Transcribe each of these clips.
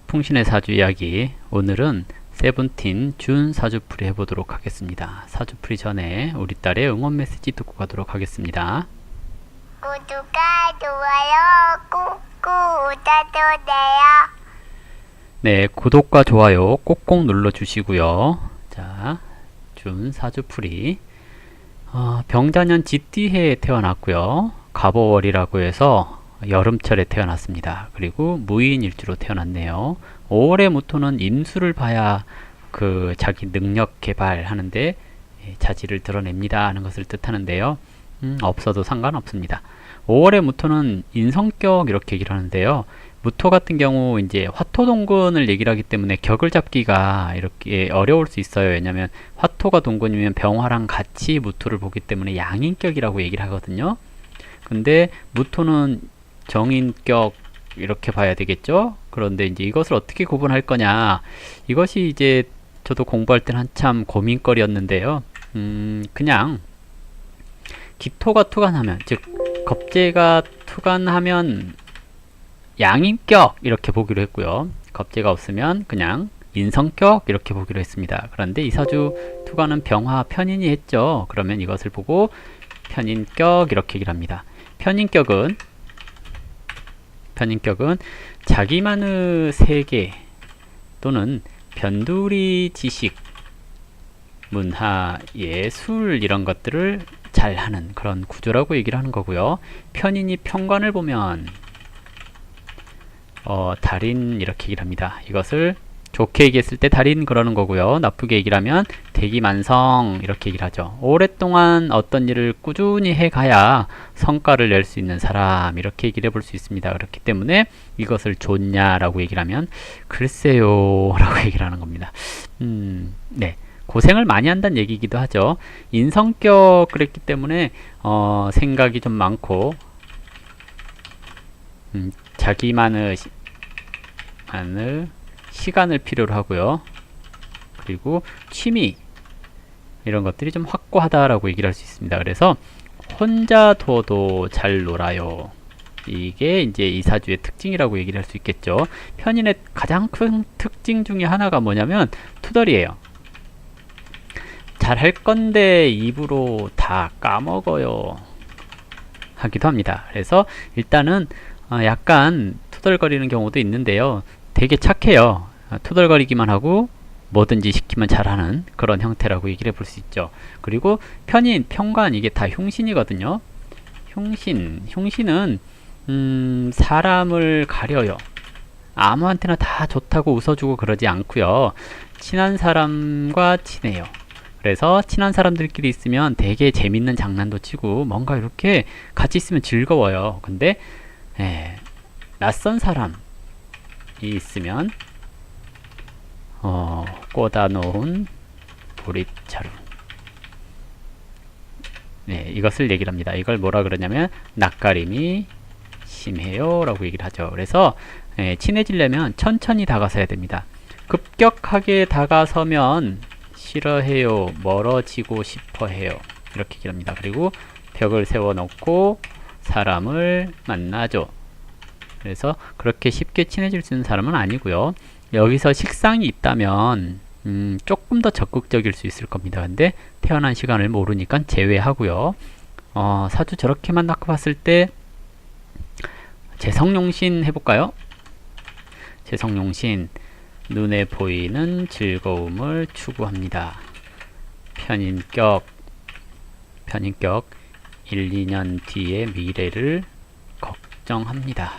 풍신의 사주 이야기. 오늘은 세븐틴 준 사주풀이 해보도록 하겠습니다. 사주풀이 전에 우리 딸의 응원 메시지 듣고 가도록 하겠습니다. 구독과 좋아요 꾹꾹 눌러주세요. 네, 구독과 좋아요 꼭꼭 눌러주시고요. 자, 준 사주풀이 병자년 쥐띠해에 태어났고요. 갑오월이라고 해서 여름철에 태어났습니다. 그리고 무인일주로 태어났네요. 5월의 무토는 임수를 봐야 그 자기 능력 개발하는데 자질을 드러냅니다 하는 것을 뜻하는데요. 없어도 상관없습니다. 5월의 무토는 인성격 이렇게 얘기를 하는데요. 무토 같은 경우 이제 화토동근을 얘기를 하기 때문에 격을 잡기가 이렇게 어려울 수 있어요. 왜냐하면 화토가 동근이면 병화랑 같이 무토를 보기 때문에 양인격이라고 얘기를 하거든요. 근데 무토는 정인격 이렇게 봐야 되겠죠. 그런데 이제 이것을 어떻게 구분할 거냐, 이것이 이제 저도 공부할 땐 한참 고민거리였는데요. 그냥 기토가 투간하면, 즉 겁재가 투간하면 양인격 이렇게 보기로 했고요. 겁재가 없으면 그냥 인성격 이렇게 보기로 했습니다. 그런데 이 사주 투간은 병화 편인이 했죠. 그러면 이것을 보고 편인격 이렇게 얘기를 합니다. 편인격은 자기만의 세계 또는 변두리 지식, 문화, 예술 이런 것들을 잘하는 그런 구조라고 얘기를 하는 거고요. 편인이 편관을 보면 달인 이렇게 얘기를 합니다. 이것을 좋게 얘기했을 때 달인 그러는 거고요. 나쁘게 얘기를 하면 대기만성 이렇게 얘기를 하죠. 오랫동안 어떤 일을 꾸준히 해가야 성과를 낼 수 있는 사람 이렇게 얘기를 해볼 수 있습니다. 그렇기 때문에 이것을 좋냐라고 얘기를 하면 글쎄요 라고 얘기를 하는 겁니다. 네, 고생을 많이 한다는 얘기이기도 하죠. 인성격 그랬기 때문에 생각이 좀 많고 자기만의 시간을 필요로 하고요. 그리고 취미 이런 것들이 좀 확고하다라고 얘기를 할 수 있습니다. 그래서 혼자 둬도 잘 놀아요. 이게 이제 이 사주의 특징이라고 얘기를 할 수 있겠죠. 편인의 가장 큰 특징 중에 하나가 뭐냐면 투덜이에요. 잘 할 건데 입으로 다 까먹어요 하기도 합니다. 그래서 일단은 약간 투덜거리는 경우도 있는데요. 되게 착해요. 투덜거리기만 하고 뭐든지 시키면 잘하는 그런 형태라고 얘기를 해볼 수 있죠. 그리고 편인, 편관 이게 다 흉신이거든요. 흉신은 사람을 가려요. 아무한테나 다 좋다고 웃어주고 그러지 않고요. 친한 사람과 친해요. 그래서 친한 사람들끼리 있으면 되게 재밌는 장난도 치고 뭔가 이렇게 같이 있으면 즐거워요. 근데 낯선 사람이 있으면 꽂아놓은 보릿자루. 네, 이것을 얘기를 합니다. 이걸 뭐라 그러냐면 낯가림이 심해요 라고 얘기를 하죠. 그래서 친해지려면 천천히 다가서야 됩니다. 급격하게 다가서면 싫어해요, 멀어지고 싶어해요 이렇게 얘기를 합니다. 그리고 벽을 세워놓고 사람을 만나죠. 그래서 그렇게 쉽게 친해질 수 있는 사람은 아니고요. 여기서 식상이 있다면 조금 더 적극적일 수 있을 겁니다. 근데 태어난 시간을 모르니까 제외하고요. 사주 저렇게만 놓고 봤을 때 재성용신 해볼까요? 재성용신, 눈에 보이는 즐거움을 추구합니다. 편인격 1, 2년 뒤의 미래를 걱정합니다.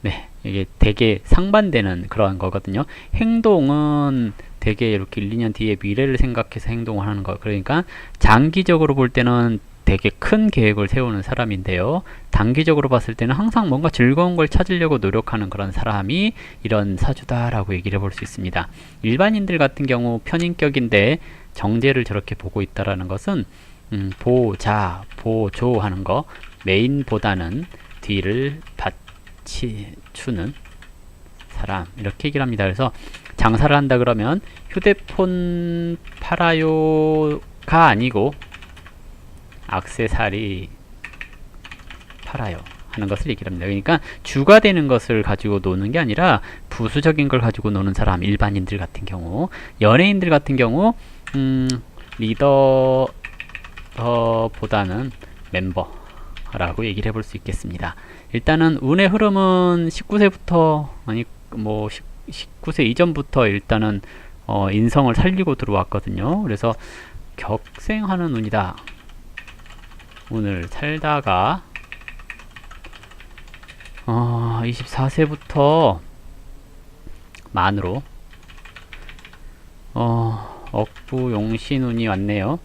네, 이게 되게 상반되는 그러한 거거든요. 행동은 되게 이렇게 1, 2년 뒤에 미래를 생각해서 행동을 하는 거. 그러니까 장기적으로 볼 때는 되게 큰 계획을 세우는 사람인데요. 단기적으로 봤을 때는 항상 뭔가 즐거운 걸 찾으려고 노력하는 그런 사람이 이런 사주다라고 얘기를 해볼 수 있습니다. 일반인들 같은 경우 편인격인데 정제를 저렇게 보고 있다라는 것은 보자, 보조 하는 거, 메인보다는 뒤를 받치추는 사람 이렇게 얘기를 합니다. 그래서 장사를 한다 그러면 휴대폰 팔아요가 아니고 액세서리 팔아요 하는 것을 얘기를 합니다. 그러니까 주가 되는 것을 가지고 노는 게 아니라 부수적인 걸 가지고 노는 사람, 일반인들 같은 경우, 연예인들 같은 경우 리더보다는 멤버라고 얘기를 해볼 수 있겠습니다. 일단은 운의 흐름은 19세부터 아니 뭐 19세 이전부터 일단은 인성을 살리고 들어왔거든요. 그래서 격생하는 운이다. 운을 살다가 24세부터 만으로 억부 용신운이 왔네요.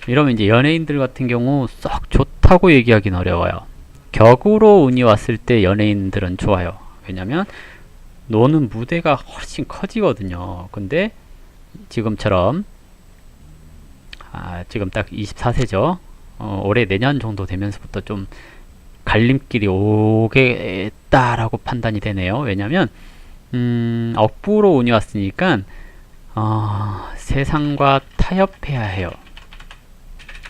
이러면 이제 연예인들 같은 경우 썩 좋다고 얘기하기는 어려워요. 격으로 운이 왔을 때 연예인들은 좋아요. 왜냐면 노는 무대가 훨씬 커지거든요. 근데 지금처럼 지금 딱 24세죠. 올해 내년 정도 되면서부터 좀 갈림길이 오겠다라고 판단이 되네요. 왜냐면 억부로 운이 왔으니까 세상과 타협해야 해요.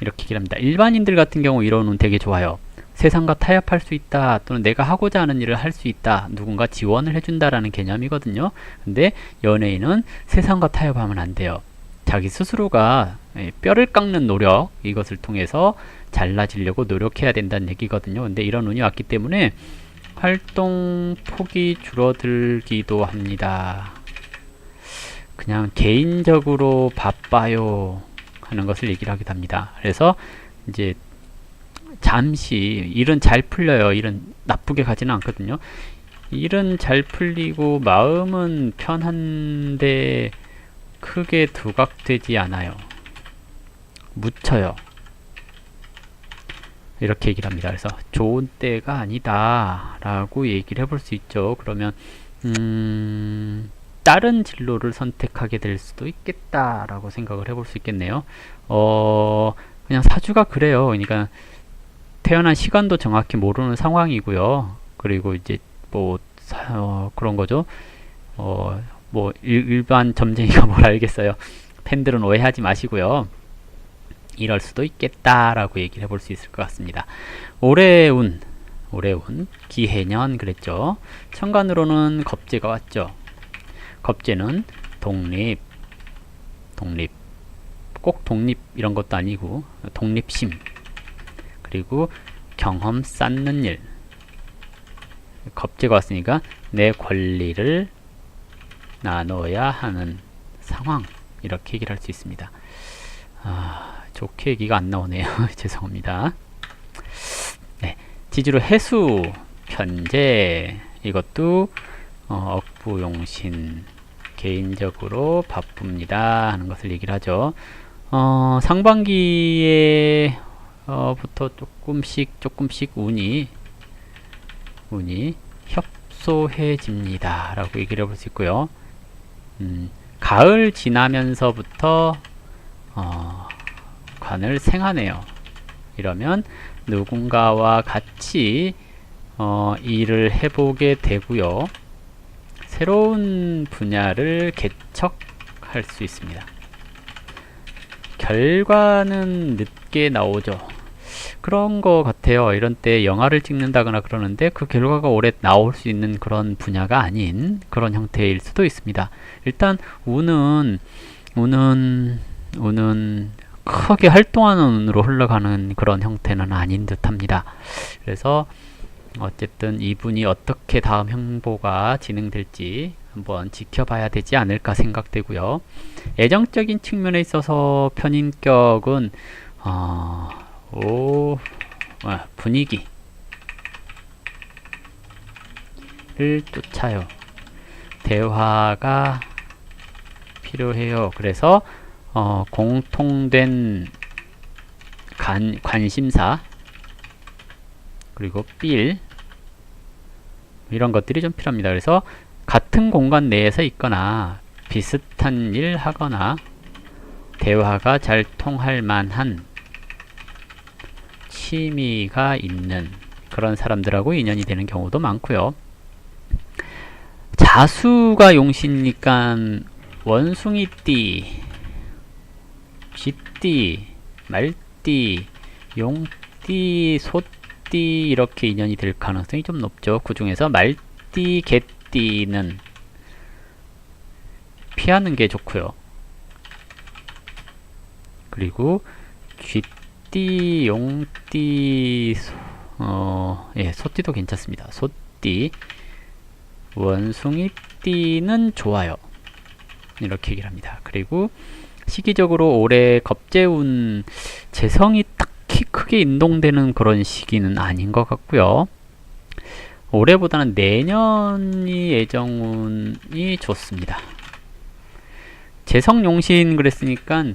이렇게 얘기를 합니다. 일반인들 같은 경우 이런 운 되게 좋아요. 세상과 타협할 수 있다, 또는 내가 하고자 하는 일을 할 수 있다, 누군가 지원을 해준다라는 개념이거든요. 근데 연예인은 세상과 타협하면 안 돼요. 자기 스스로가 뼈를 깎는 노력, 이것을 통해서 잘나지려고 노력해야 된다는 얘기거든요. 근데 이런 운이 왔기 때문에 활동 폭이 줄어들기도 합니다. 그냥 개인적으로 바빠요 하는 것을 얘기를 하기도 합니다. 그래서 이제 잠시 일은 잘 풀려요. 일은 나쁘게 가지는 않거든요. 일은 잘 풀리고 마음은 편한데 크게 두각되지 않아요. 묻혀요. 이렇게 얘기를 합니다. 그래서 좋은 때가 아니다 라고 얘기를 해볼 수 있죠. 그러면 다른 진로를 선택하게 될 수도 있겠다 라고 생각을 해볼 수 있겠네요. 그냥 사주가 그래요. 그러니까 태어난 시간도 정확히 모르는 상황이고요. 그리고 이제 뭐 그런 거죠. 뭐 일반 점쟁이가 뭘 알겠어요. 팬들은 오해하지 마시고요. 이럴 수도 있겠다라고 얘기를 해볼 수 있을 것 같습니다. 올해의 운, 기해년 그랬죠. 천간으로는 겁재가 왔죠. 겁재는 독립, 꼭 독립 이런 것도 아니고 독립심, 그리고 경험 쌓는 일. 겁재가 왔으니까 내 권리를 나눠야 하는 상황, 이렇게 얘기를 할 수 있습니다. 좋게 얘기가 안 나오네요. 죄송합니다. 네, 지지로 해수, 편재, 이것도 억부용신, 개인적으로 바쁩니다 하는 것을 얘기를 하죠. 상반기에 부터 조금씩 운이 협소해집니다 라고 얘기를 해볼 수 있고요. 가을 지나면서부터 관을 생하네요. 이러면 누군가와 같이 일을 해보게 되고요. 새로운 분야를 개척할 수 있습니다. 결과는 늦게 나오죠. 그런 거 같아요. 이런 때 영화를 찍는다거나 그러는데 그 결과가 오래 나올 수 있는 그런 분야가 아닌 그런 형태일 수도 있습니다. 일단 운은 크게 활동하는 운으로 흘러가는 그런 형태는 아닌 듯 합니다. 그래서 어쨌든 이분이 어떻게 다음 행보가 진행될지 한번 지켜봐야 되지 않을까 생각되고요. 애정적인 측면에 있어서 편인격은 분위기를 쫓아요. 대화가 필요해요. 그래서 공통된 관심사, 그리고 필, 이런 것들이 좀 필요합니다. 그래서 같은 공간 내에서 있거나 비슷한 일 하거나 대화가 잘 통할 만한 취미가 있는 그런 사람들하고 인연이 되는 경우도 많고요. 자수가 용신이니까 원숭이띠, 쥐띠, 말띠, 용띠, 소띠 이렇게 인연이 될 가능성이 좀 높죠. 그 중에서 쥐띠, 개띠는 피하는 게 좋고요. 그리고 쥐띠, 용띠, 예, 소띠도 괜찮습니다. 소띠, 원숭이띠는 좋아요. 이렇게 얘기를 합니다. 그리고 시기적으로 올해 겁재운 재성이 딱히 크게 인동되는 그런 시기는 아닌 것 같고요. 올해보다는 내년이 예정운이 좋습니다. 재성용신 그랬으니까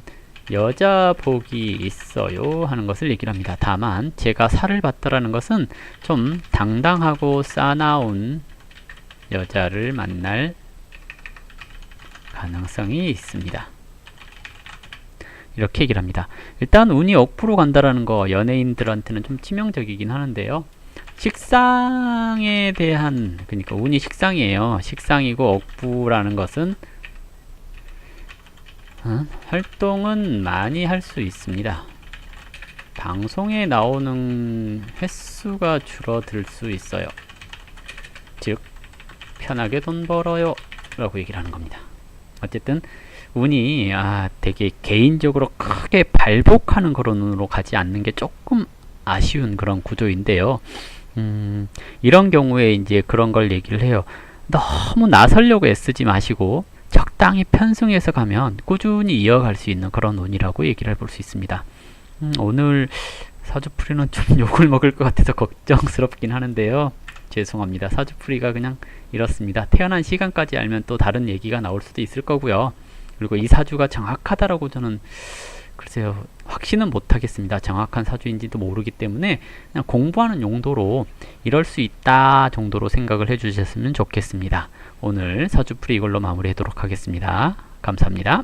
여자 복이 있어요 하는 것을 얘기를 합니다. 다만 제가 살을 봤다라는 것은 좀 당당하고 싸나운 여자를 만날 가능성이 있습니다. 이렇게 얘기를 합니다. 일단 운이 억부로 간다라는 거 연예인들한테는 좀 치명적이긴 하는데요. 식상에 대한, 그러니까 운이 식상이에요. 식상이고 억부라는 것은 활동은 많이 할 수 있습니다. 방송에 나오는 횟수가 줄어들 수 있어요. 즉 편하게 돈 벌어요 라고 얘기를 하는 겁니다. 어쨌든 운이 되게 개인적으로 크게 발복하는 그런 운으로 가지 않는 게 조금 아쉬운 그런 구조인데요. 이런 경우에 이제 그런 걸 얘기를 해요. 너무 나서려고 애쓰지 마시고 적당히 편승해서 가면 꾸준히 이어갈 수 있는 그런 운이라고 얘기를 해볼 수 있습니다. 오늘 사주풀이는 좀 욕을 먹을 것 같아서 걱정스럽긴 하는데요. 죄송합니다. 사주풀이가 그냥 이렇습니다. 태어난 시간까지 알면 또 다른 얘기가 나올 수도 있을 거고요. 그리고 이 사주가 정확하다라고 저는 글쎄요, 확신은 못하겠습니다. 정확한 사주인지도 모르기 때문에 그냥 공부하는 용도로 이럴 수 있다 정도로 생각을 해주셨으면 좋겠습니다. 오늘 사주풀이 이걸로 마무리하도록 하겠습니다. 감사합니다.